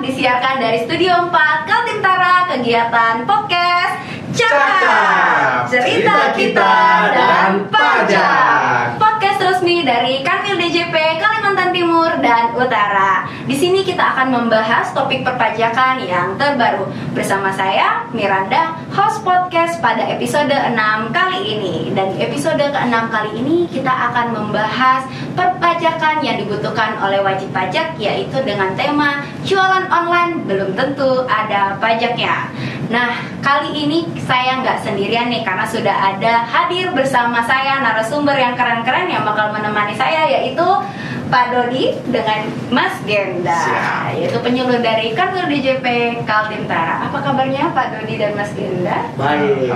disiarkan dari Studio 4 Kaltim Tara, kegiatan podcast Cakap, cerita kita dan pajak. Podcast resmi dari Kanwil DJP Kalimantan Timur dan Utara. Di sini kita akan membahas topik perpajakan yang terbaru bersama saya Miranda, host podcast pada episode 6 kali ini. Dan di episode ke-6 kali ini kita akan membahas perpajakan yang dibutuhkan oleh wajib pajak, yaitu dengan tema jualan online belum tentu ada pajaknya. Nah, kali ini saya nggak sendirian nih, karena sudah ada hadir bersama saya narasumber yang keren-keren yang bakal menemani saya, yaitu Pak Dodi dengan Mas Genda, yaitu penyuluh dari Kanwil DJP Kaltim Tara. Apa kabarnya Pak Dodi dan Mas Genda? Baik,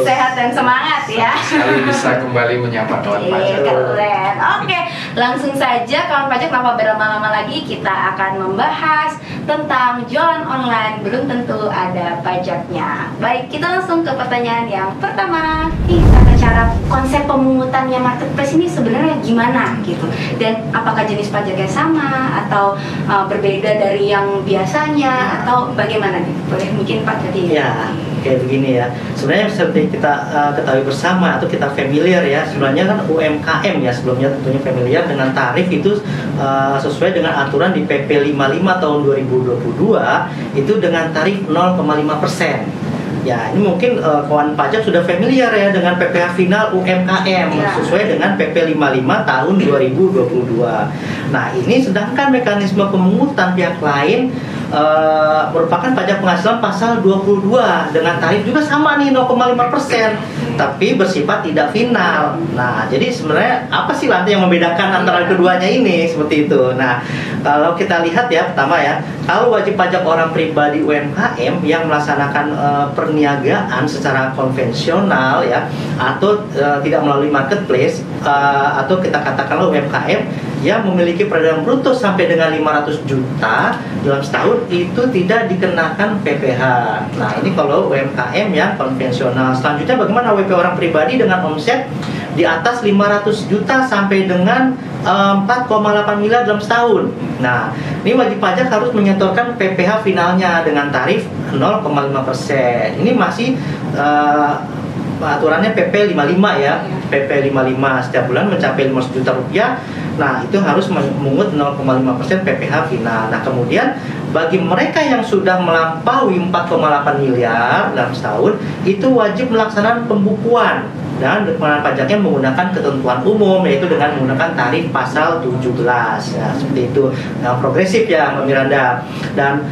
sehat dan semangat ya. Sekali bisa kembali menyapa kawan pajak. Keren. Oke, langsung saja kawan pajak, tanpa berlama-lama lagi kita akan membahas tentang jualan online belum tentu ada pajaknya. Baik, kita langsung ke pertanyaan yang pertama. Tata cara konsep pemungutannya marketplace ini sebenarnya gimana gitu? Dan apakah jenis pajaknya sama atau berbeda dari yang biasanya atau bagaimana nih? Boleh mungkin Pak Dodi? Ya, kayak begini ya. Sebenarnya seperti kita ketahui bersama atau kita familiar ya. Sebenarnya kan UMKM ya sebelumnya tentunya familiar dengan tarif itu sesuai dengan aturan di PP 55 tahun 2022 itu dengan tarif 0,5%. Ya, ini mungkin kawan pajak sudah familiar ya dengan PPh final UMKM sesuai dengan PP 55 tahun 2022. Nah, ini sedangkan mekanisme pemungutan pihak lain merupakan pajak penghasilan pasal 22 dengan tarif juga sama nih 0,5%, tapi bersifat tidak final. Nah, jadi sebenarnya apa sih lantai yang membedakan antara keduanya ini seperti itu? Nah, kalau kita lihat ya, pertama ya, kalau wajib pajak orang pribadi UMKM yang melaksanakan perniagaan secara konvensional ya, atau tidak melalui marketplace, atau kita katakanlah UMKM yang memiliki peredaran bruto sampai dengan 500 juta dalam setahun, itu tidak dikenakan PPh. Nah, ini kalau UMKM yang konvensional. Selanjutnya bagaimana WP orang pribadi dengan omset di atas 500 juta sampai dengan 4,8 miliar dalam setahun. Nah, ini wajib pajak harus menyetorkan PPh finalnya dengan tarif 0,5%. Ini masih aturannya PP 55 ya. PP 55 setiap bulan mencapai 500 juta rupiah. Nah, itu harus memungut 0,5% PPh final. Nah, kemudian bagi mereka yang sudah melampaui 4,8 miliar dalam setahun, itu wajib melaksanakan pembukuan dan pengenalan pajaknya menggunakan ketentuan umum, yaitu dengan menggunakan tarif pasal 17 ya, seperti itu. Nah, progresif ya Mbak Miranda. Dan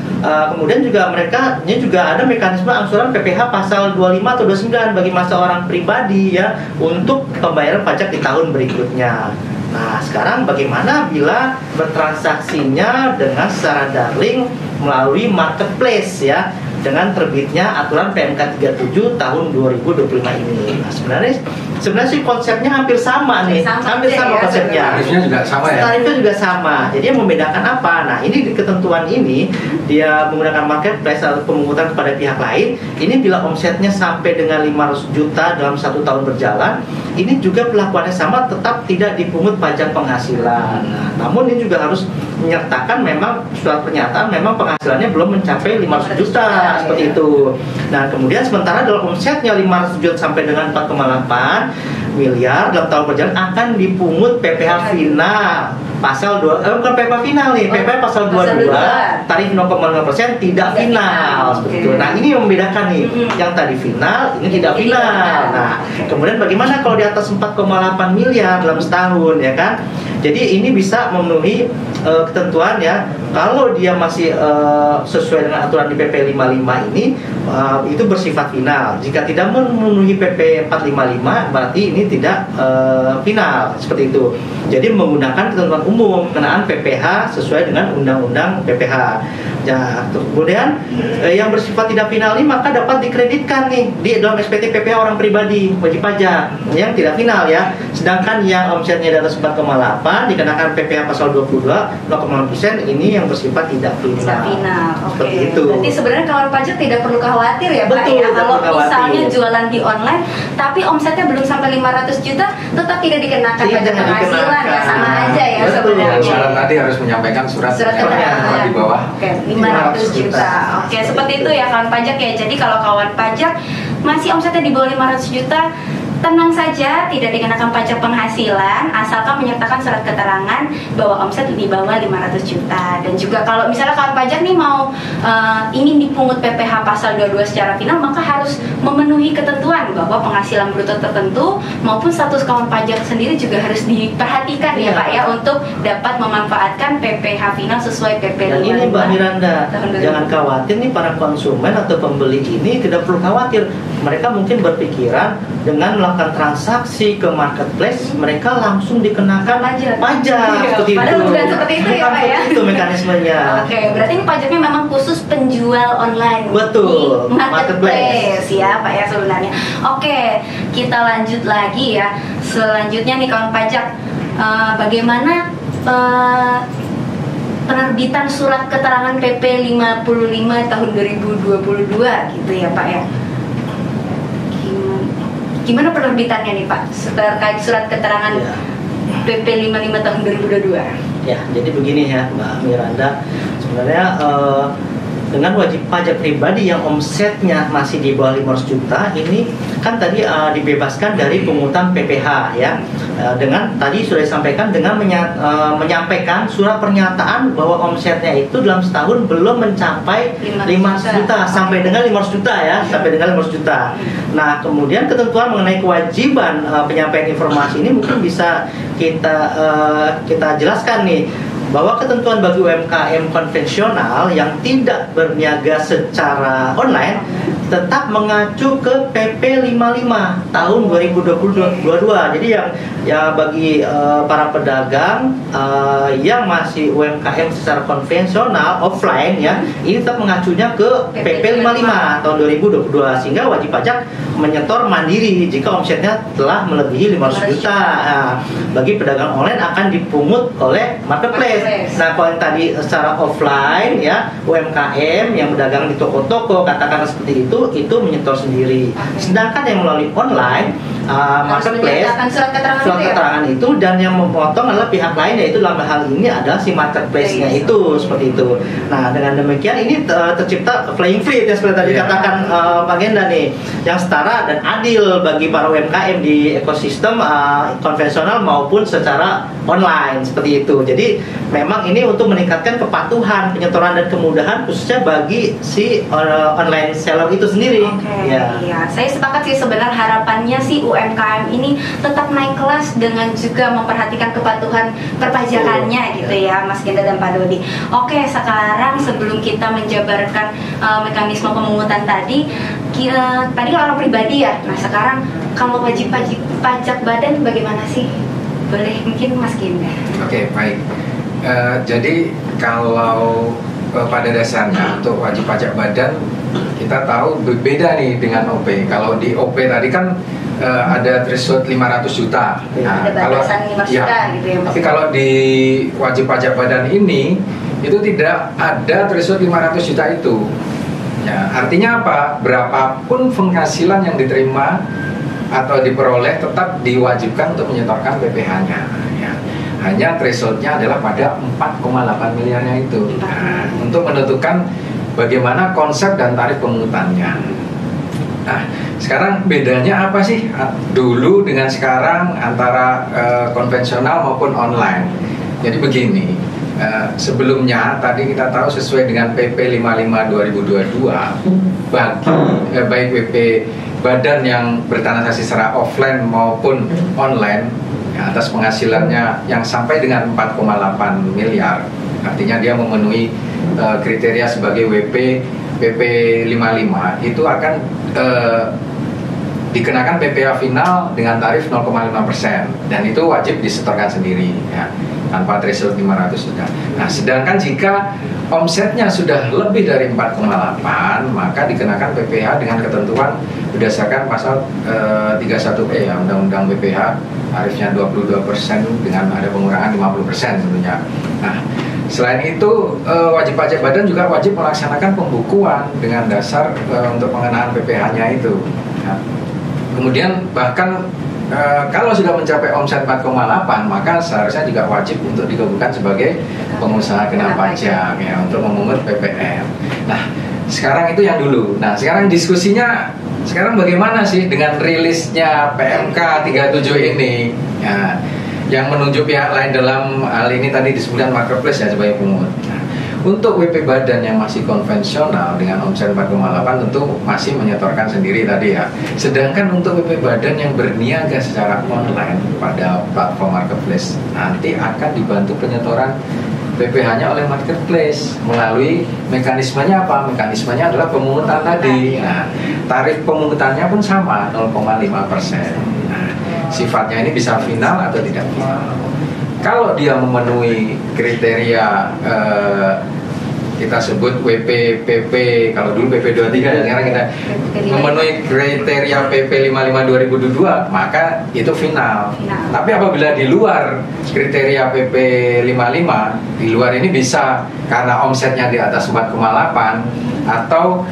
kemudian juga mereka ini juga ada mekanisme angsuran PPh pasal 25 atau 29 bagi masa orang pribadi ya untuk pembayaran pajak di tahun berikutnya. Nah, sekarang bagaimana bila bertransaksinya dengan secara daring melalui marketplace ya, dengan terbitnya aturan PMK 37 tahun 2025 ini. Nah, sebenarnya sih konsepnya hampir sama nih, hampir sama konsepnya. Tarifnya juga sama ya. Tarifnya juga sama. Jadi yang membedakan apa? Nah, ini di ketentuan ini dia menggunakan marketplace atau pemungutan kepada pihak lain. Ini bila omsetnya sampai dengan 500 juta dalam 1 tahun berjalan, ini juga perlakuannya sama, tetap tidak dipungut pajak penghasilan. Nah, namun ini juga harus menyertakan memang surat pernyataan memang penghasilannya belum mencapai 500 juta seperti itu. Nah, kemudian sementara dalam omsetnya 500 juta sampai dengan 4,8 miliar dalam tahun berjalan akan dipungut PPh final pasal 2 bukan PPh final nih, PPh pasal 22 tarif 0,5% tidak final seperti itu. Nah, ini yang membedakan nih, yang tadi final, ini tidak final. Nah, kemudian bagaimana kalau di atas 4,8 miliar dalam setahun ya kan? Jadi ini bisa memenuhi ketentuan ya. Kalau dia masih sesuai dengan aturan di PP 55 ini, itu bersifat final. Jika tidak memenuhi PP 455, berarti ini tidak final seperti itu. Jadi menggunakan ketentuan umum pengenaan PPh sesuai dengan undang-undang PPh. Ya, kemudian yang bersifat tidak final ini maka dapat dikreditkan nih di dalam SPT PPh orang pribadi wajib pajak yang tidak final ya. Sedangkan yang omsetnya di atas 4,8 penjualan dikenakan PPh pasal 22 0,5%, ini yang bersifat tidak final. Tidak final. Seperti Oke. itu. Berarti sebenarnya kawan pajak tidak perlu khawatir ya Pak Betul, ya. tidak Kalau perlu khawatir. misalnya jualan di online tapi omsetnya belum sampai 500 juta tetap tidak dikenakan Tidak pajak penghasilan ya, dikenakan. sama aja ya Betul. sebenarnya. Syarat tadi harus menyampaikan surat Keterangan di bawah. Oke, 500 juta. Oke, seperti itu ya kawan pajak ya. Jadi kalau kawan pajak masih omsetnya di bawah 500 juta, tenang saja, tidak dikenakan pajak penghasilan asalkan menyertakan surat keterangan bahwa omset di bawah 500 juta. Dan juga kalau misalnya kawan pajak nih mau ingin dipungut PPh pasal 22 secara final, maka harus memenuhi ketentuan bahwa penghasilan bruto tertentu maupun status kawan pajak sendiri juga harus diperhatikan ya Pak ya, untuk dapat memanfaatkan PPh final sesuai PP 55. Dan ini Mbak Miranda, tahun 2000. jangan khawatir nih para konsumen atau pembeli ini, tidak perlu khawatir. Mereka mungkin berpikiran dengan melakukan transaksi ke marketplace, mereka langsung dikenakan Pajak. pajak seperti Padahal itu. bukan seperti itu ya, Bukan Pak, ya? seperti itu mekanismenya. Oke, berarti ini pajaknya memang khusus penjual online Betul, di marketplace marketplace. ya Pak ya sebenarnya. Oke, kita lanjut lagi ya. Selanjutnya nih kawan pajak, bagaimana penerbitan surat keterangan PP 55 tahun 2022 gitu ya Pak ya. Gimana penerbitannya nih Pak terkait surat keterangan Ya. PP 55 tahun 2022? Ya, jadi begini ya Mbak Miranda, sebenarnya dengan wajib pajak pribadi yang omsetnya masih di bawah 500 juta ini kan tadi dibebaskan dari pungutan PPh ya. Dengan tadi sudah disampaikan dengan menyampaikan surat pernyataan bahwa omsetnya itu dalam setahun belum mencapai 500 juta sampai dengan 500 juta ya, sampai dengan 500 juta. Nah, kemudian ketentuan mengenai kewajiban penyampaian informasi ini mungkin bisa kita jelaskan nih, bahwa ketentuan bagi UMKM konvensional yang tidak berniaga secara online tetap mengacu ke PP 55 tahun 2022. Jadi yang bagi para pedagang yang masih UMKM secara konvensional offline ya, ini tetap mengacunya ke PP 55 tahun 2022, sehingga wajib pajak menyetor mandiri jika omsetnya telah melebihi 500 juta. Nah, bagi pedagang online akan dipungut oleh marketplace. Nah, kalau yang tadi secara offline ya, UMKM yang berdagang di toko-toko katakan seperti itu menyetor sendiri. Sedangkan yang melalui online marketplace, surat keterangan itu dan yang memotong adalah pihak lain, yaitu dalam hal ini adalah si marketplace-nya itu seperti itu. Nah, dengan demikian ini tercipta playing field yang seperti tadi katakan Pak Genda nih, yang setara dan adil bagi para UMKM di ekosistem konvensional maupun secara online seperti itu. Jadi memang ini untuk meningkatkan kepatuhan, penyetoran dan kemudahan khususnya bagi si online seller itu sendiri. Oke, iya. Saya sepakat sih, sebenarnya harapannya sih UMKM ini tetap naik kelas dengan juga memperhatikan kepatuhan perpajakannya gitu ya Mas Genda dan Pak Dodi. Oke, sekarang sebelum kita menjabarkan mekanisme pemungutan tadi orang pribadi ya. Nah, sekarang kalau wajib pajak badan bagaimana sih? Boleh mungkin Mas Genda. Oke, baik. Jadi kalau pada dasarnya untuk wajib pajak badan kita tahu berbeda nih dengan OP. Kalau di OP tadi kan ada threshold 500 juta. Ada batasan 500 juta gitu ya Mas. Tapi kalau di wajib pajak badan ini itu tidak ada threshold 500 juta itu. Ya, artinya apa? Berapapun penghasilan yang diterima atau diperoleh tetap diwajibkan untuk menyetorkan PPh-nya. Ya. Hanya thresholdnya adalah pada 4,8 miliarnya itu. Nah, untuk menentukan bagaimana konsep dan tarif pemungutannya. Nah, sekarang bedanya apa sih dulu dengan sekarang antara konvensional maupun online? Jadi begini, sebelumnya tadi kita tahu sesuai dengan PP 55 2022 baik WP badan yang bertransaksi secara offline maupun online atas penghasilannya yang sampai dengan 4,8 miliar, artinya dia memenuhi kriteria sebagai WP PP 55, itu akan dikenakan PPh final dengan tarif 0,5% dan itu wajib disetorkan sendiri ya, tanpa threshold 500 sudah. Nah, sedangkan jika omsetnya sudah lebih dari 4,8 maka dikenakan PPh dengan ketentuan berdasarkan pasal 31E ya Undang-Undang PPh tarifnya 22% dengan ada pengurangan 50% tentunya. Nah, selain itu wajib pajak badan juga wajib melaksanakan pembukuan dengan dasar untuk pengenaan PPh-nya itu. Nah, kemudian bahkan kalau sudah mencapai omset 4,8 maka seharusnya juga wajib untuk digabungkan sebagai pengusaha kena pajak ya untuk memungut PPN. Nah, sekarang itu yang dulu. Nah, sekarang diskusinya sekarang bagaimana sih dengan rilisnya PMK 37 ini ya, yang menunjuk pihak lain dalam hal ini tadi disebutkan marketplace ya sebagai pemungut. Nah, untuk WP badan yang masih konvensional dengan omset 4,8 tentu masih menyetorkan sendiri tadi ya. Sedangkan untuk WP badan yang berniaga secara online pada platform marketplace nanti akan dibantu penyetoran PPh-nya oleh marketplace melalui mekanismenya apa? Mekanismenya adalah pemungutan tadi. Nah, tarif pemungutannya pun sama 0,5%. Nah, sifatnya ini bisa final atau tidak final. Kalau dia memenuhi kriteria kita sebut WPPP, kalau dulu PP23 dan sekarang kita memenuhi kriteria PP 55 2022 maka itu final. Tapi apabila di luar kriteria PP 55, di luar ini bisa karena omsetnya di atas 4,8 atau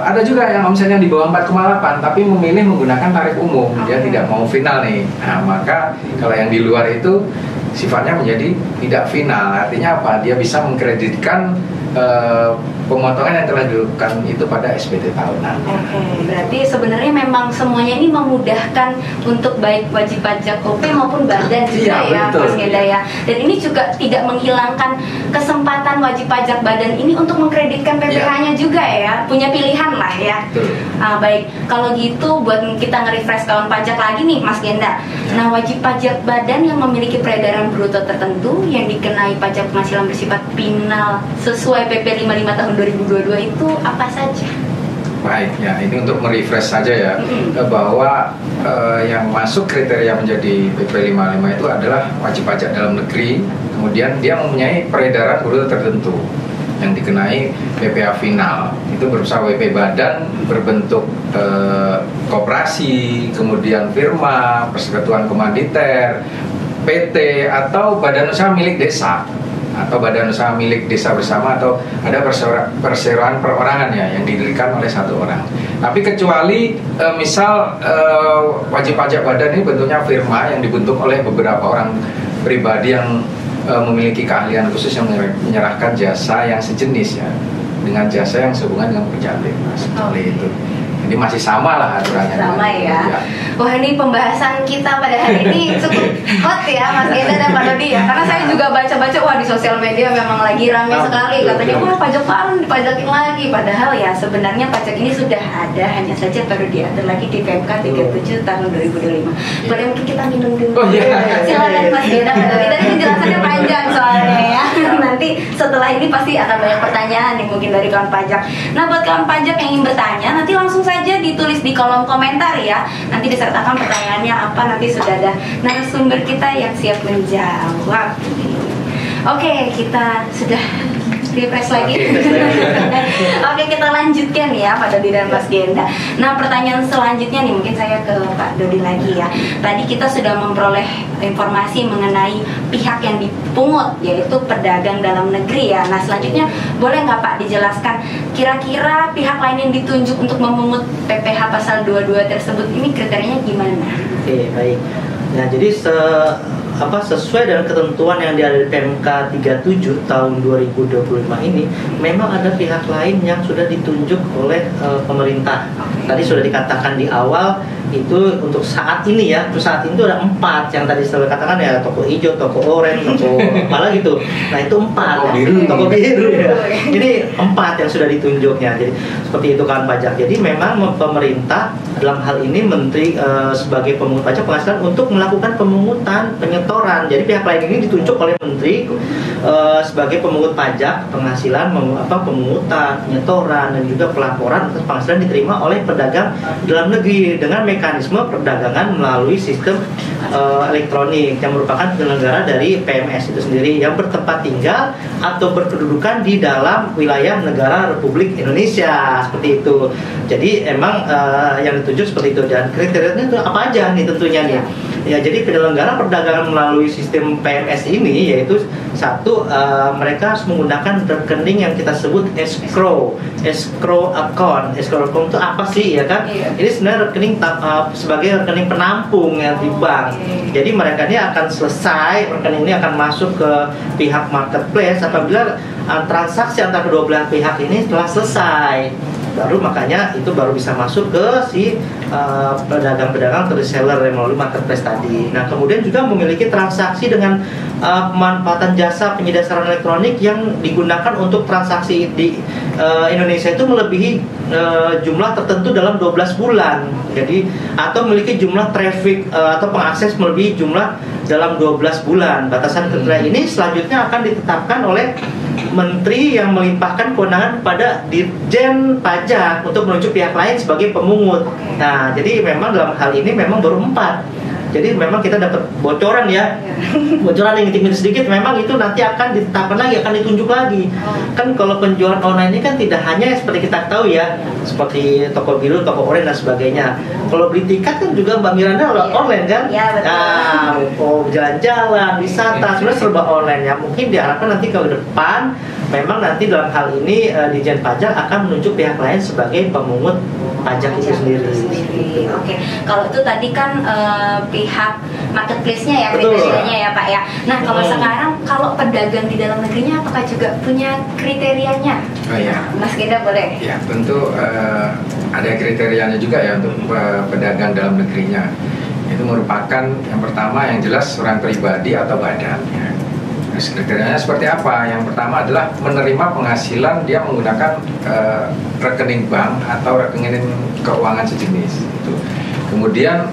ada juga yang omsetnya di bawah 4,8 tapi memilih menggunakan tarif umum, dia tidak mau final nih. Nah, maka kalau yang di luar itu sifatnya menjadi tidak final. Artinya apa? Dia bisa mengkreditkan pemotongan yang telah dilakukan itu pada SPT tahunan. Oke, berarti sebenarnya memang semuanya ini memudahkan untuk baik wajib pajak OP maupun badan juga ya, Mas Genda ya. Dan ini juga tidak menghilangkan kesempatan wajib pajak badan ini untuk mengkreditkan PPh-nya juga ya, punya pilihan lah ya. Baik, kalau gitu buat kita nge-refresh kawan pajak lagi nih Mas Genda. Nah, wajib pajak badan yang memiliki peredaran bruto tertentu yang dikenai pajak penghasilan bersifat final sesuai PP 55 tahun 2022 itu apa saja? Baik, ya ini untuk merefresh saja ya, bahwa yang masuk kriteria menjadi PP 55 itu adalah wajib pajak dalam negeri, kemudian dia mempunyai peredaran bruto tertentu yang dikenai PPh final. Itu berusaha WP badan berbentuk koperasi, kemudian firma, persekutuan komanditer, PT atau badan usaha milik desa atau badan usaha milik desa bersama atau ada perseroan perorangan ya yang didirikan oleh satu orang. Tapi kecuali misal wajib pajak badan ini bentuknya firma yang dibentuk oleh beberapa orang pribadi yang memiliki keahlian khusus yang menyerahkan jasa yang sejenis ya dengan jasa yang sehubungan dengan pekerjaan bebas. Seperti itu. Jadi masih sama lah aturannya. Sama ya. Wah, ini pembahasan kita pada hari ini cukup hot ya Mas Genda dan Pak Dodi ya. Karena saya juga baca-baca wah di sosial media memang lagi ramai sekali katanya wah pajak baru dipajakin lagi. Padahal ya sebenarnya pajak ini sudah ada, hanya saja baru diatur lagi di PMK 37 tahun 2025. Boleh mungkin kita minum dulu. Silakan Mas Genda, Pak Dodi. Tadi penjelasannya panjang soalnya ya. Nanti setelah ini pasti akan banyak pertanyaan nih mungkin dari kawan pajak. Nah, buat kawan pajak yang ingin bertanya nanti langsung saja ditulis di kolom komentar ya. Nanti disertakan pertanyaannya apa, nanti sudah ada narasumber kita yang siap menjawab. Oke, kita sudah refresh lagi. Oke, kita lanjutkan ya Pak Dodi dan Mas Genda. Nah, pertanyaan selanjutnya nih mungkin saya ke Pak Dodi lagi ya. Tadi kita sudah memperoleh informasi mengenai pihak yang dipungut yaitu pedagang dalam negeri ya. Nah, selanjutnya boleh nggak Pak dijelaskan kira-kira pihak lain yang ditunjuk untuk memungut PPh pasal 22 tersebut ini kriterianya gimana? Oke, baik. Nah, jadi sesuai dengan ketentuan yang ada di PMK 37 tahun 2025 ini memang ada pihak lain yang sudah ditunjuk oleh pemerintah. Tadi sudah dikatakan di awal itu untuk saat ini ya, untuk saat ini itu ada 4 yang tadi sudah katakan ya, toko hijau, toko oranye, toko malah gitu. Nah, itu 4 toko biru ya. Jadi 4 yang sudah ditunjuknya. Jadi seperti itu kan pajak. Jadi memang pemerintah dalam hal ini menteri sebagai pemungut pajak penghasilan untuk melakukan pemungutan penyetoran. Jadi pihak lain ini ditunjuk oleh menteri sebagai pemungut pajak penghasilan, pemungutan, penyetoran dan juga pelaporan atas penghasilan diterima oleh pedagang dalam negeri dengan mekanisme perdagangan melalui sistem elektronik yang merupakan penyelenggara dari PMS itu sendiri yang bertempat tinggal atau berkedudukan di dalam wilayah negara Republik Indonesia seperti itu. Jadi emang yang ditunjuk seperti itu dan kriterianya itu apa aja nih tentunya nih. Ya, jadi penyelenggara perdagangan melalui sistem PMS ini yaitu satu, mereka harus menggunakan rekening yang kita sebut escrow account. Escrow account itu apa sih, ya kan? Ini sebenarnya rekening sebagai rekening penampung ya di bank. Jadi mereka ini akan selesai, rekening ini akan masuk ke pihak marketplace apabila transaksi antara kedua belah pihak ini telah selesai. Makanya itu baru bisa masuk ke si pedagang-pedagang atau reseller yang melalui marketplace tadi. Nah, kemudian juga memiliki transaksi dengan pemanfaatan jasa penyedia sarana elektronik yang digunakan untuk transaksi di Indonesia itu melebihi jumlah tertentu dalam 12 bulan. Jadi atau memiliki jumlah traffic atau pengakses melebihi jumlah dalam 12 bulan. Batasan kriteria ini selanjutnya akan ditetapkan oleh menteri yang melimpahkan kewenangan kepada Dirjen Pajak untuk menunjuk pihak lain sebagai pemungut. Nah, jadi memang dalam hal ini memang baru 4. Jadi memang kita dapat bocoran ya, bocoran yang intim sedikit. Memang itu nanti akan ditetapkan lagi, akan ditunjuk lagi. Kan kalau penjualan online ini kan tidak hanya seperti kita tahu ya, seperti toko biru, toko online dan sebagainya. Kalau beli tiket kan juga Mbak Miranda online kan? Iya, betul. Nah, mau jalan-jalan, wisata, sebenarnya serba online ya. Mungkin diharapkan nanti ke depan, memang nanti dalam hal ini Dirjen Pajak akan menunjuk pihak lain sebagai pemungut pajak itu sendiri. Oke, kalau itu tadi kan pihak marketplace-nya ya, Betul. kriterianya ya Pak ya. Nah, kalau sekarang kalau pedagang di dalam negerinya apakah juga punya kriterianya? Oh ya. Mas Genda boleh? Ya, tentu ada kriterianya juga ya untuk pedagang dalam negerinya. Itu merupakan yang pertama yang jelas orang pribadi atau badan. Ya. Terus kriterianya seperti apa? Yang pertama adalah menerima penghasilan dia menggunakan rekening bank atau rekening keuangan sejenis. Itu. Kemudian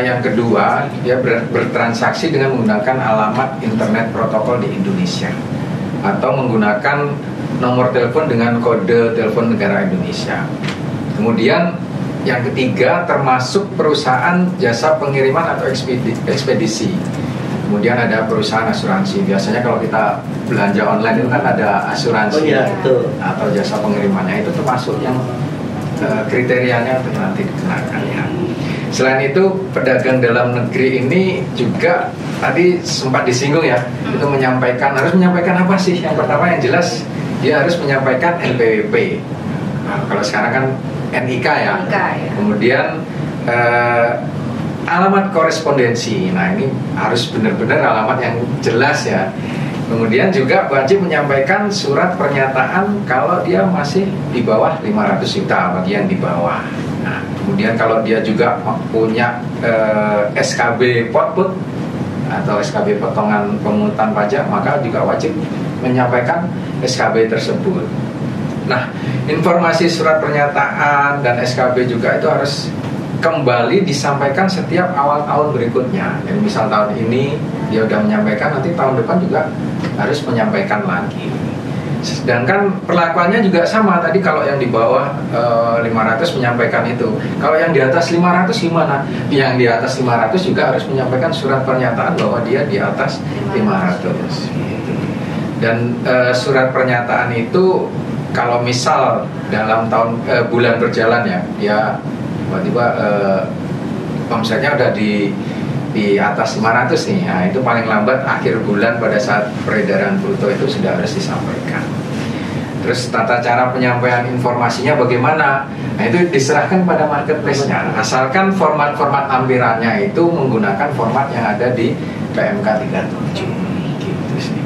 yang kedua, dia bertransaksi dengan menggunakan alamat internet protokol di Indonesia atau menggunakan nomor telepon dengan kode telepon negara Indonesia. Kemudian yang ketiga, termasuk perusahaan jasa pengiriman atau ekspedisi. Kemudian ada perusahaan asuransi. Biasanya kalau kita belanja online itu kan ada asuransi atau jasa pengirimannya, itu termasuk yang kriterianya untuk nanti dikenakan ya. Selain itu, pedagang dalam negeri ini juga tadi sempat disinggung ya, itu harus menyampaikan apa sih? Yang pertama yang jelas dia harus menyampaikan NPWP. Nah, kalau sekarang kan NIK ya. Kemudian alamat korespondensi. Nah, ini harus benar-benar alamat yang jelas ya. Kemudian juga wajib menyampaikan surat pernyataan kalau dia masih di bawah 500 juta bagi yang di bawah. Nah, kemudian kalau dia juga punya SKB potput atau SKB potongan pemungutan pajak, maka juga wajib menyampaikan SKB tersebut. Nah, informasi surat pernyataan dan SKB juga itu harus kembali disampaikan setiap awal tahun berikutnya. Jadi misal tahun ini dia udah menyampaikan, nanti tahun depan juga harus menyampaikan lagi. Sedangkan perlakuannya juga sama tadi, kalau yang di bawah 500 menyampaikan itu. Kalau yang di atas 500 gimana? Yang di atas 500 juga harus menyampaikan surat pernyataan bahwa dia di atas 500 gitu. Dan surat pernyataan itu kalau misal dalam bulan berjalan ya, dia tiba-tiba omsetnya udah di atas 500 nih, nah itu paling lambat akhir bulan pada saat peredaran bruto itu sudah harus disampaikan. Terus tata cara penyampaian informasinya bagaimana? Nah itu diserahkan pada marketplace-nya, asalkan format-format lampirannya itu menggunakan format yang ada di PMK 37 gitu sih.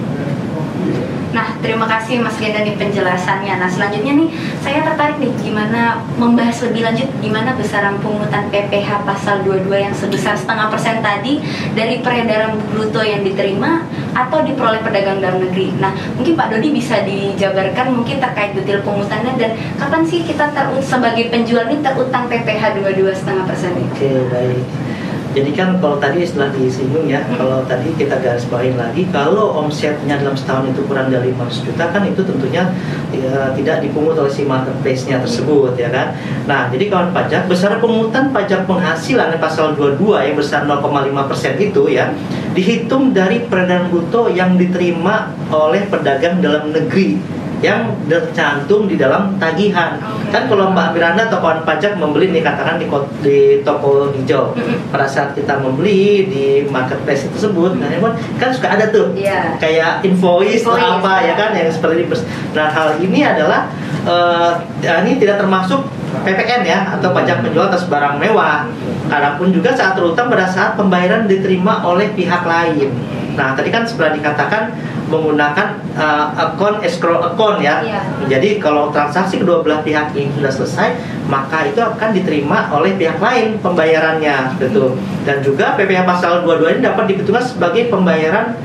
Nah, terima kasih Mas Genda nih penjelasannya. Nah, selanjutnya nih saya tertarik nih gimana membahas lebih lanjut gimana besaran pungutan PPh pasal 22 yang sebesar 0,5% tadi dari peredaran bruto yang diterima atau diperoleh pedagang dalam negeri. Nah, mungkin Pak Dodi bisa dijabarkan mungkin terkait detail pungutannya dan kapan sih kita sebagai penjual ini terutang PPh 22,5% ini? Oke, baik. Jadi kan kalau tadi setelah disinggung ya, kalau tadi kita garis bawahin lagi, kalau omsetnya dalam setahun itu kurang dari 500 juta kan itu tentunya tidak dipungut oleh si marketplace-nya tersebut ya kan. Nah, jadi kawan pajak, besar pungutan pajak penghasilan pasal 22 yang besar 0,5% itu ya, dihitung dari peredaran bruto yang diterima oleh pedagang dalam negeri yang tercantum di dalam tagihan. Kan kalau Mbak Miranda atau kawan pajak membeli nih, katakan di toko hijau, pada saat kita membeli di marketplace tersebut, kan suka ada tuh kayak invoice atau apa ya kan, yang seperti ini. Nah, hal ini adalah ini tidak termasuk PPN ya, atau pajak penjual atas barang mewah. Adapun juga saat terutang pada saat pembayaran diterima oleh pihak lain. Nah, tadi kan sudah dikatakan menggunakan escrow account ya. Jadi kalau transaksi kedua belah pihak ini sudah selesai, maka itu akan diterima oleh pihak lain pembayarannya, betul. Dan juga PPh pasal 22 ini dapat diperhitungkan sebagai pembayaran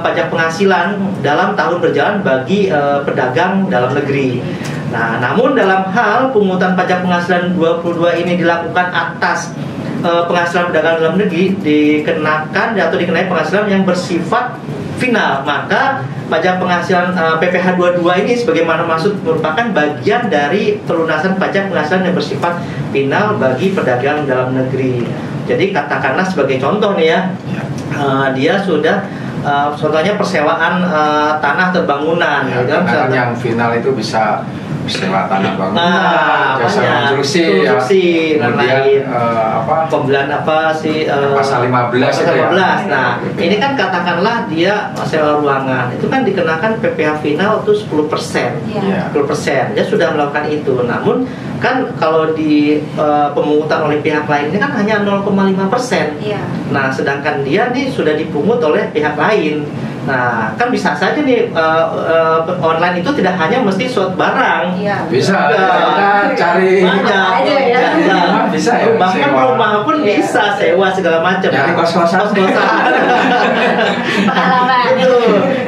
pajak penghasilan dalam tahun berjalan bagi pedagang dalam negeri. Nah, namun dalam hal pungutan pajak penghasilan 22 ini dilakukan atas penghasilan pedagang dalam negeri, dikenakan atau dikenai penghasilan yang bersifat final, maka pajak penghasilan PPh 22 ini sebagaimana maksud merupakan bagian dari pelunasan pajak penghasilan yang bersifat final bagi pedagang dalam negeri. Jadi katakanlah sebagai contoh nih ya, dia sudah contohnya persewaan tanah atau bangunan ya, gitu kan, yang final itu bisa sewa tanah bangunan, jasa konstruksi, kemudian pembelian pasal 15 pasal 15. itu ya. Nah, ini kan katakanlah dia sewa ruangan, itu kan dikenakan PPh final itu 10%. 10%. Dia sudah melakukan itu. Namun kan kalau di pemungutan oleh pihak lain ini kan hanya 0,5%. Nah, sedangkan dia nih sudah dipungut oleh pihak lain. Nah, kan bisa saja nih online itu tidak hanya mesti suatu barang. Bisa kita cari banyak ya. Bisa ya, bahkan sewa. rumah pun bisa sewa segala macam. Jadi kos-kosan.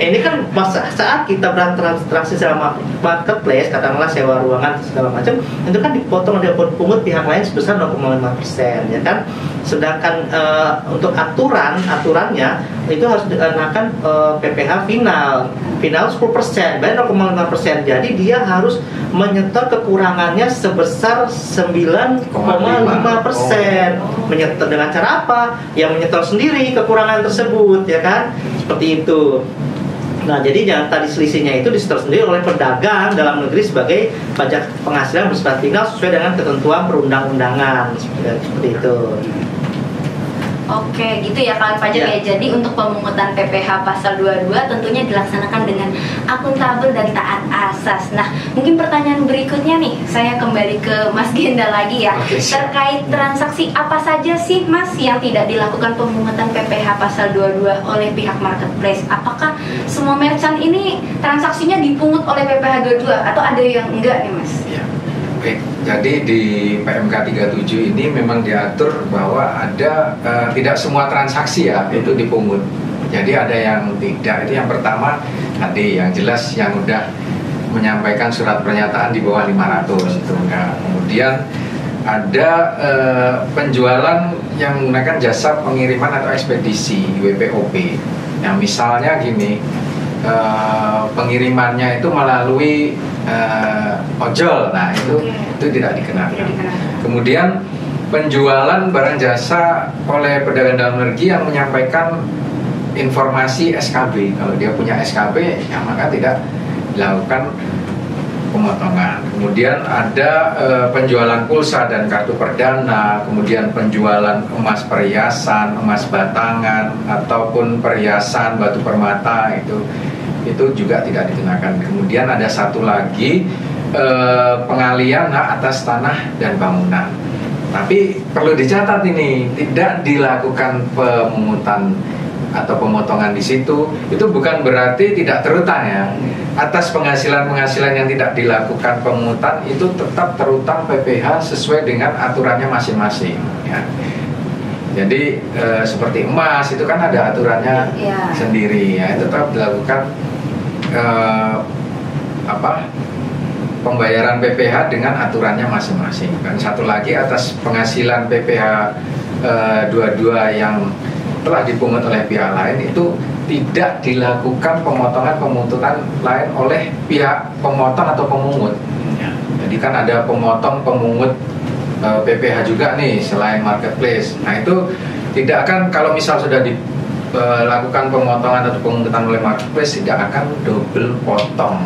Ini kan saat kita bertransaksi sama marketplace, katakanlah sewa ruangan segala macam, itu kan dipotong dari pungut pihak lain sebesar 0,5%, ya kan. Sedangkan untuk aturannya itu harus dikenakan PPh final 10%, bayar 0,5%. Jadi dia harus menyetor kekurangannya sebesar 9,5%. Menyetor dengan cara apa? Yang menyetor sendiri kekurangan tersebut, ya kan? Seperti itu. Nah, jadi jangan tadi selisihnya itu disetor sendiri oleh pedagang dalam negeri sebagai pajak penghasilan bersifat final sesuai dengan ketentuan perundang-undangan, seperti itu. Oke, gitu ya kawan pajak ya. Jadi untuk pemungutan PPh pasal 22 tentunya dilaksanakan dengan akuntabel dan taat asas. Nah, mungkin pertanyaan berikutnya nih, saya kembali ke Mas Genda lagi ya. Terkait transaksi apa saja sih Mas yang tidak dilakukan pemungutan PPh pasal 22 oleh pihak marketplace? Apakah semua merchant ini transaksinya dipungut oleh PPh 22 atau ada yang enggak nih Mas? Oke, jadi di PMK 37 ini memang diatur bahwa ada tidak semua transaksi ya itu dipungut. Jadi ada yang tidak. Itu yang pertama tadi yang jelas yang udah menyampaikan surat pernyataan di bawah 500 itu enggak. Kemudian ada penjualan yang menggunakan jasa pengiriman atau ekspedisi WPOP. Nah, misalnya gini, pengirimannya itu melalui ojol, nah itu tidak dikenakan. Kemudian penjualan barang jasa oleh pedagang dalam negeri yang menyampaikan informasi SKB, kalau dia punya SKB, ya maka tidak dilakukan pemotongan. Kemudian ada penjualan pulsa dan kartu perdana, kemudian penjualan emas perhiasan, emas batangan, ataupun perhiasan batu permata itu juga tidak dikenakan. Kemudian ada satu lagi pengalian hak atas tanah dan bangunan. Tapi perlu dicatat ini, tidak dilakukan pemungutan atau pemotongan di situ. Itu bukan berarti tidak terutang ya. Atas penghasilan-penghasilan yang tidak dilakukan pemungutan itu tetap terutang PPh sesuai dengan aturannya masing-masing ya. Jadi seperti emas itu kan ada aturannya sendiri ya, tetap dilakukan pembayaran PPh dengan aturannya masing-masing. Dan satu lagi atas penghasilan PPh 22 yang telah dipungut oleh pihak lain itu tidak dilakukan pemotongan lain oleh pihak pemotong atau pemungut. Jadi kan ada pemotong pemungut PPh juga nih selain marketplace. Nah itu tidak akan, kalau misal sudah dilakukan pemotongan atau pemungutan oleh marketplace, tidak akan double potong.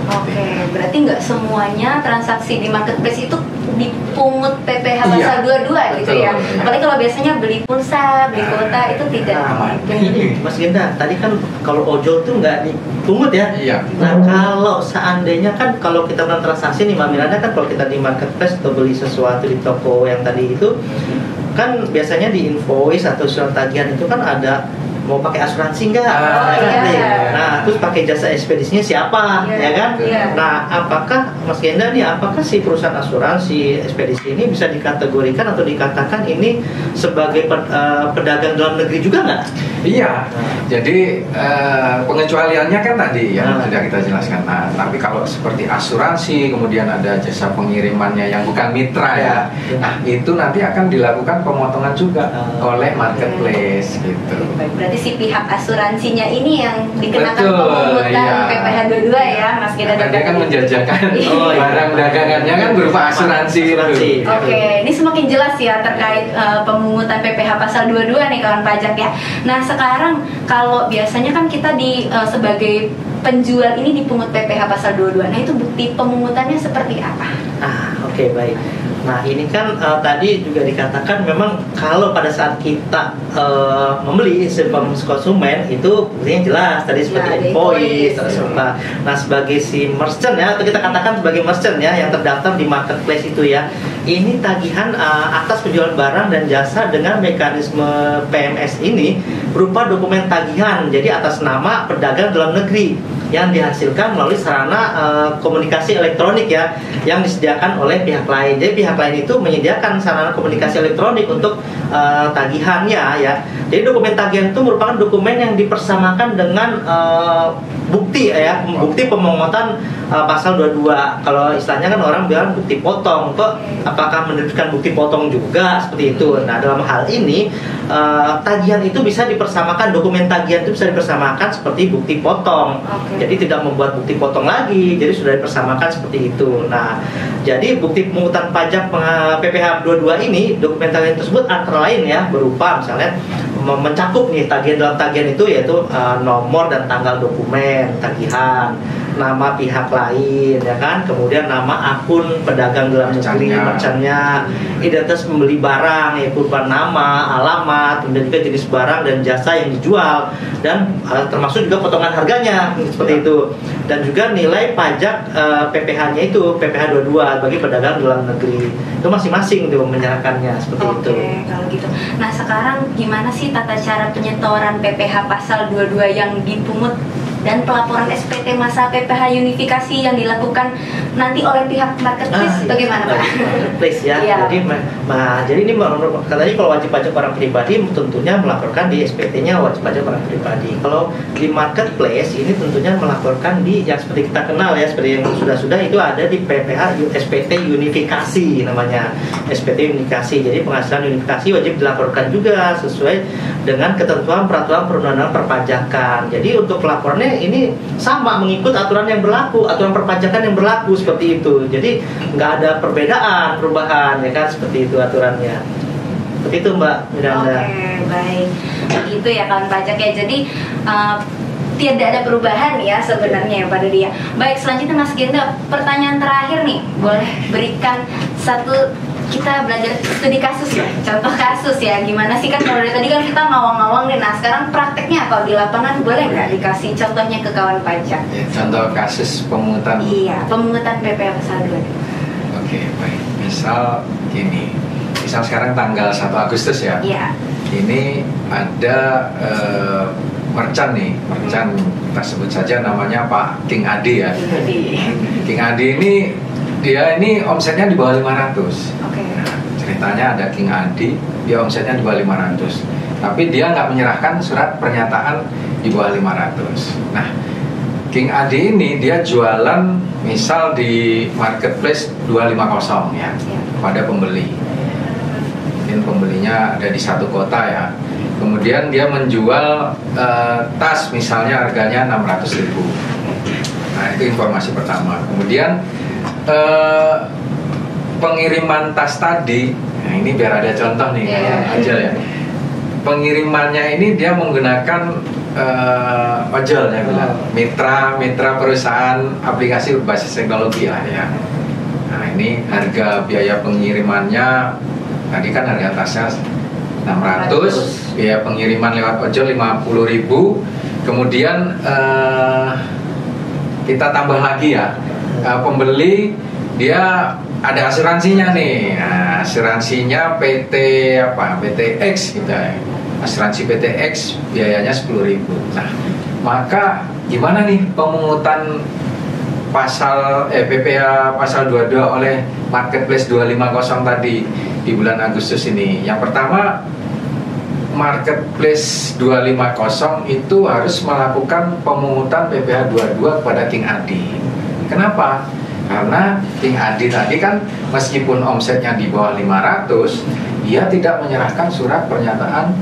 Oke, berarti nggak semuanya transaksi di marketplace itu dipungut PPh pasal 22 gitu ya. Betul. Apalagi kalau biasanya beli pulsa, beli kuota itu tidak. Ini Mas Genda, tadi kan kalau ojol tuh nggak dipungut ya. Iya. Nah kalau seandainya kan kalau kita melakukan transaksi nih Mbak Miranda kan kalau kita di marketplace atau beli sesuatu di toko yang tadi itu kan biasanya di invoice atau surat tagihan itu kan ada mau pakai asuransi nggak? iya. Nah terus pakai jasa ekspedisinya siapa? Iya, Ya kan? iya. Nah apakah Mas Genda nih apakah si perusahaan asuransi ekspedisi ini bisa dikategorikan atau dikatakan ini sebagai pedagang dalam negeri juga nggak? Iya, jadi pengecualiannya kan tadi ya sudah kita jelaskan. Nah, tapi kalau seperti asuransi, kemudian ada jasa pengirimannya yang bukan mitra ya, nah itu nanti akan dilakukan pemotongan juga oleh marketplace gitu. Baik, berarti si pihak asuransinya ini yang dikenakan Betul, pemungutan iya. PPh 22 ya, Mas Genda. Karena dia kan menjajakan Oh, iya. barang dagangannya kan berupa asuransi. Asuransi. Itu. Oke, ini semakin jelas ya terkait pemungutan PPh pasal 22 nih kawan pajak ya. Nah sekarang kalau biasanya kan kita sebagai penjual ini dipungut PPh pasal 22. Nah itu bukti pemungutannya seperti apa? Oke, baik. Nah ini kan tadi juga dikatakan memang kalau pada saat kita membeli konsumen itu buktinya jelas tadi seperti ada invoice. invoice. Nah sebagai si merchant ya atau kita katakan sebagai merchant ya yang terdaftar di marketplace itu ya, ini tagihan atas penjualan barang dan jasa dengan mekanisme PMS ini berupa dokumen tagihan jadi atas nama pedagang dalam negeri yang dihasilkan melalui sarana komunikasi elektronik ya yang disediakan oleh pihak lain. Jadi pihak lain itu menyediakan sarana komunikasi elektronik untuk tagihannya ya. Jadi dokumen tagihan itu merupakan dokumen yang dipersamakan dengan bukti ya, bukti pemungutan pasal 22. Kalau istilahnya kan orang bilang bukti potong, kok apakah menerbitkan bukti potong juga seperti itu. Nah, dalam hal ini tagihan itu bisa dipersamakan, dokumen tagihan itu bisa dipersamakan seperti bukti potong. Jadi tidak membuat bukti potong lagi, jadi sudah dipersamakan seperti itu. Nah, jadi bukti pemungutan pajak PPh 22 ini, dokumen tagihan tersebut antara lain ya berupa misalnya mencakup nih tagihan dalam tagihan itu yaitu nomor dan tanggal dokumen tagihan, nama pihak lain ya kan, kemudian nama akun pedagang dalam negeri merchantnya, identitas pembeli barang ya berupa nama, alamat, kemudian juga jenis barang dan jasa yang dijual dan termasuk juga potongan harganya seperti itu, dan juga nilai pajak PPh-nya itu PPh 22 bagi pedagang dalam negeri itu masing-masing tuh menyerahkannya seperti itu. Oke, kalau gitu. Nah sekarang gimana sih tata cara penyetoran PPh pasal 22 yang dipungut dan pelaporan SPT masa PPh unifikasi yang dilakukan nanti oleh pihak marketplace bagaimana Pak? Marketplace ya. Iya. Jadi ini katanya kalau wajib pajak orang pribadi tentunya melaporkan di SPT-nya wajib pajak orang pribadi. Kalau di marketplace ini tentunya melaporkan di yang seperti kita kenal ya, seperti yang sudah itu ada di PPh SPT unifikasi namanya. SPT unifikasi. Jadi penghasilan unifikasi wajib dilaporkan juga sesuai dengan ketentuan peraturan perundang-undangan perpajakan. Jadi untuk pelaporannya ini sama mengikut aturan yang berlaku, aturan perpajakan yang berlaku seperti itu. Jadi nggak ada perbedaan, perubahan ya kan seperti itu aturannya. Seperti itu Mbak Miranda. Oke, baik. Begitu ya kawan pajak ya. Jadi tidak ada perubahan ya sebenarnya ya pada dia. Baik, selanjutnya Mas Genda, pertanyaan terakhir nih, boleh berikan satu, kita belajar studi kasus ya, contoh kasus ya, gimana sih kan kalau dari tadi kan kita ngawang-ngawang nih, nah sekarang prakteknya kalau di lapangan boleh nggak dikasih contohnya ke kawan pajak? Ya, contoh kasus pemungutan. Iya, pemungutan PPh pasal 22. Oke, baik. Misal gini, misal sekarang tanggal 1 Agustus ya. Iya. Ini ada merchant nih, merchant kita sebut saja namanya Pak King Adi ya. Jadi, King Adi ini dia ini omsetnya di bawah 500. oke. Nah, ceritanya ada King Adi, dia omsetnya di bawah 500. Tapi dia nggak menyerahkan surat pernyataan di bawah 500. Nah, King Adi ini dia jualan misal di marketplace 250 ya pada pembeli. Mungkin pembelinya ada di satu kota ya. Kemudian dia menjual tas misalnya harganya 600.000. Nah, itu informasi pertama. Kemudian pengiriman tas tadi, nah ini biar ada contoh nih aja ya. Pengirimannya ini dia menggunakan ojol ya bilang. Mitra perusahaan aplikasi berbasis teknologi lah ya. Nah ini harga biaya pengirimannya tadi kan harga atasnya 600, biaya pengiriman lewat ojol 50.000. Kemudian kita tambah lagi ya, pembeli dia ada asuransinya nih. Nah, asuransinya PTX gitu ya. Asuransi PTX biayanya 10.000. Nah, maka gimana nih pemungutan pasal PPh pasal 22 oleh Marketplace 250 tadi di bulan Agustus ini? Yang pertama, Marketplace 250 itu harus melakukan pemungutan PPh 22 kepada King Adi. Kenapa? Karena King Adi tadi kan meskipun omsetnya di bawah 500, dia tidak menyerahkan surat pernyataan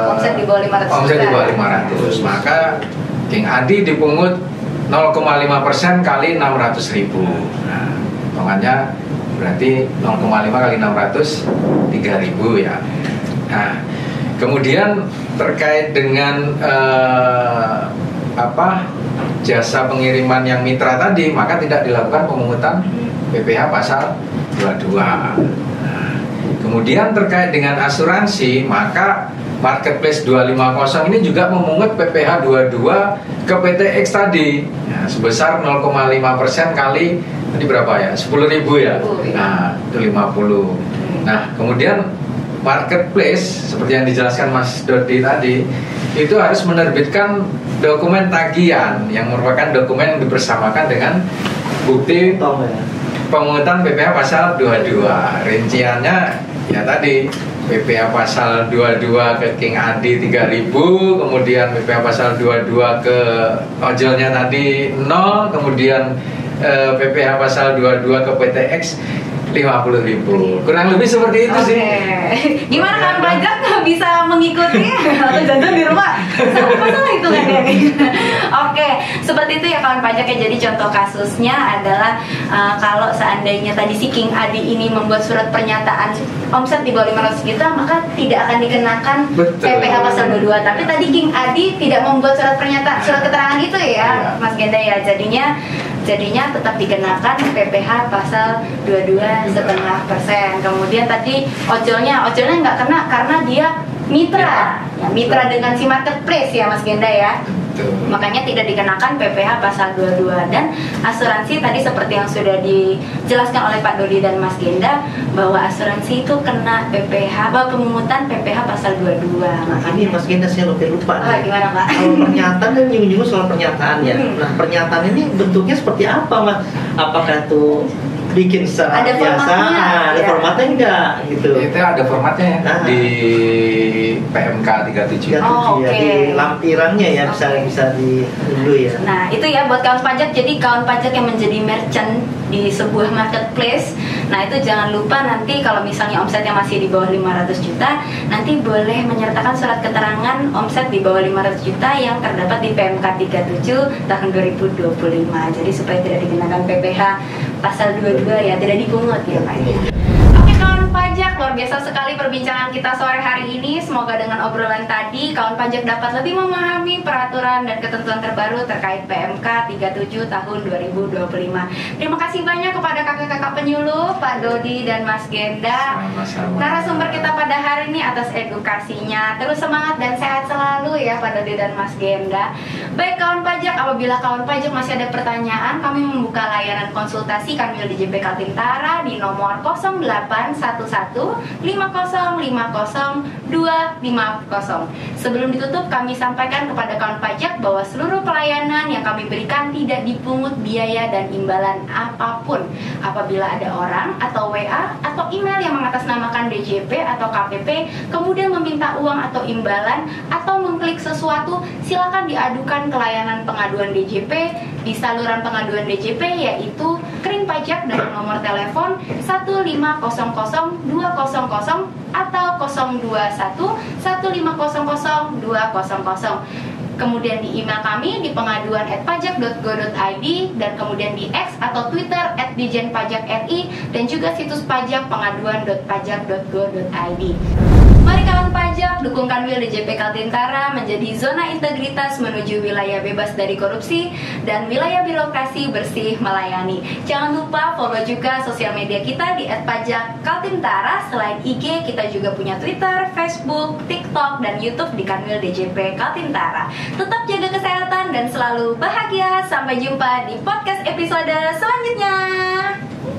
omset di bawah 500. Omset di bawah 500. Maka King Adi dipungut 0,5% kali 600.000. Nah, hitungannya berarti 0,5 kali 600 3.000 ya. Nah, kemudian terkait dengan jasa pengiriman yang mitra tadi, maka tidak dilakukan pemungutan PPh pasal 22. Nah, kemudian terkait dengan asuransi, maka Marketplace 250 ini juga memungut PPh 22 ke PTX tadi ya, sebesar 0,5% kali tadi berapa ya? 10.000 ya. Nah, itu 50. Nah, kemudian Marketplace seperti yang dijelaskan Mas Dodi tadi itu harus menerbitkan dokumen tagihan yang merupakan dokumen yang dipersamakan dengan bukti pemungutan PPh pasal 22. Rinciannya ya tadi PPh pasal 22 ke King Adi 3.000, kemudian PPh pasal 22 ke ojolnya tadi 0, kemudian PPh pasal 22 ke PTX 50.000. Kurang lebih seperti itu sih. Gimana kan pajak nggak bisa mengikuti atau jajan di rumah? Masalah itu kan ya. Oke, seperti itu ya kawan pajak ya. Jadi contoh kasusnya adalah kalau seandainya tadi si King Adi ini membuat surat pernyataan omset di bawah 500 juta, maka tidak akan dikenakan PPh pasal 22. Tapi tadi King Adi tidak membuat surat pernyataan, surat keterangan itu ya, Mas Genda ya. Jadinya tetap dikenakan PPh pasal 22,5%. Kemudian tadi ojolnya nggak kena karena dia mitra, ya, mitra dengan si Marketplace ya Mas Genda ya. Makanya tidak dikenakan PPh pasal 22. Dan asuransi tadi seperti yang sudah dijelaskan oleh Pak Dodi dan Mas Genda, bahwa asuransi itu kena bahwa pemungutan PPh pasal 22. Nah, ini Mas Genda saya lupa. Gimana Pak? Kalau pernyataan dan nyinggung soal pernyataan ya. Nah, pernyataan ini bentuknya seperti apa Mas? Apakah tuh bikin secara ada biasa, ada formatnya enggak gitu? Itu ada formatnya ya, di PMK 37. Di lampirannya ya, bisa diunduh ya. Nah itu ya buat kawan pajak. Jadi kawan pajak yang menjadi merchant di sebuah marketplace, nah itu jangan lupa nanti kalau misalnya omsetnya masih di bawah 500 juta, nanti boleh menyertakan surat keterangan omset di bawah 500 juta yang terdapat di PMK 37 tahun 2025. Jadi supaya tidak dikenakan PPh pasal 22 ya, tidak dipungut ya Pak. Oke kawan pajak, luar biasa sekali perbincangan kita sore hari ini. Semoga dengan obrolan tadi kawan pajak dapat lebih memahami peraturan dan ketentuan terbaru terkait PMK 37 tahun 2025. Terima kasih banyak kepada kakak-kakak penyuluh Pak Dodi dan Mas Genda, narasumber kita pada hari ini, atas edukasinya. Terus semangat dan sehat selalu ya Pak Dodi dan Mas Genda. Baik kawan pajak, apabila kawan pajak masih ada pertanyaan, kami membuka layanan konsultasi Kanwil DJP Kaltim-Tara di nomor 0811 5050 250. Sebelum ditutup, kami sampaikan kepada kawan pajak bahwa seluruh pelayanan yang kami berikan tidak dipungut biaya dan imbalan apapun. Apabila ada orang atau WA atau email yang mengatasnamakan DJP atau KPP kemudian meminta uang atau imbalan atau mengklik sesuatu, silakan diadukan ke layanan pengaduan DJP di saluran pengaduan DJP, yaitu Kering Pajak dengan nomor telepon 1500 200 atau 021 1500 200. Kemudian di email kami di pengaduan@pajak.go.id, dan kemudian di X atau Twitter @dijenpajakri, dan juga situs pajak pengaduan.pajak.go.id. Mari kawan pajak, dukung Kanwil DJP Kaltentara menjadi zona integritas menuju wilayah bebas dari korupsi dan wilayah birokrasi bersih melayani. Jangan lupa follow juga sosial media kita di @pajak_kaltentara. Selain IG, kita juga punya Twitter, Facebook, TikTok, dan YouTube di Kanwil DJP Kaltentara. Tetap jaga kesehatan dan selalu bahagia. Sampai jumpa di podcast episode selanjutnya.